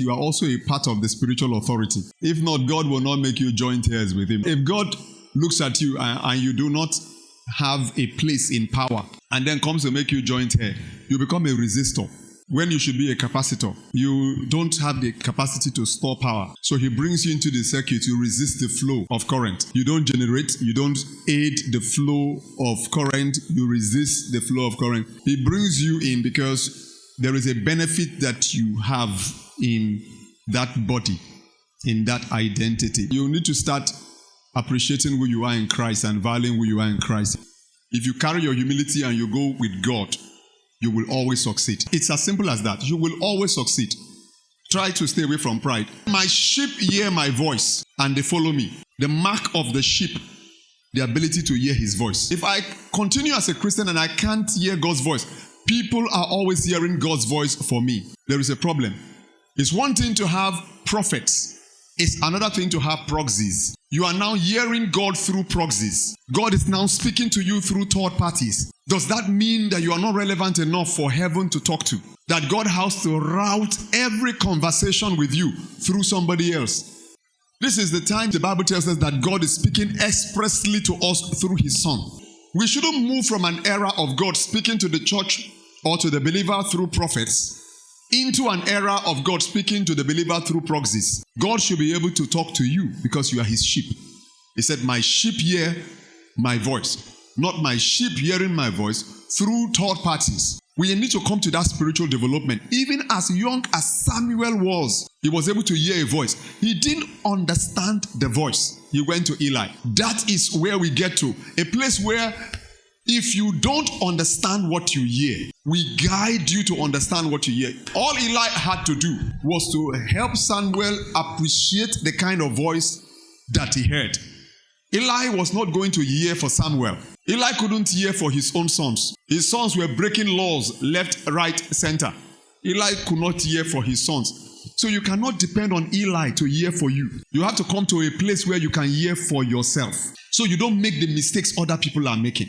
You are also a part of the spiritual authority. If not, God will not make you joint heirs with him. If God looks at you and you do not have a place in power and then comes to make you joint heir, you become a resistor when you should be a capacitor. You don't have the capacity to store power. So he brings you into the circuit to resist the flow of current. You don't generate, you don't aid the flow of current, you resist the flow of current. He brings you in because there is a benefit that you have in that body, in that identity. You need to start appreciating who you are in Christ and valuing who you are in Christ. If you carry your humility and you go with God, you will always succeed. It's as simple as that. You will always succeed. Try to stay away from pride. My sheep hear my voice and they follow me. The mark of the sheep, the ability to hear his voice. If I continue as a Christian and I can't hear God's voice, people are always hearing God's voice for me. There is a problem. It's one thing to have prophets. It's another thing to have proxies. You are now hearing God through proxies. God is now speaking to you through third parties. Does that mean that you are not relevant enough for heaven to talk to? That God has to route every conversation with you through somebody else? This is the time the Bible tells us that God is speaking expressly to us through his Son. We shouldn't move from an era of God speaking to the church or to the believer through prophets into an era of God speaking to the believer through proxies. God should be able to talk to you because you are his sheep. He said, my sheep hear my voice, not my sheep hearing my voice through third parties. We need to come to that spiritual development. Even as young as Samuel was, he was able to hear a voice. He didn't understand the voice. He went to Eli. That is where we get to. A place where if you don't understand what you hear, we guide you to understand what you hear. All Eli had to do was to help Samuel appreciate the kind of voice that he heard. Eli was not going to hear for Samuel. Eli couldn't hear for his own sons. His sons were breaking laws left, right, center. Eli could not hear for his sons. So you cannot depend on Eli to hear for you. You have to come to a place where you can hear for yourself, so you don't make the mistakes other people are making.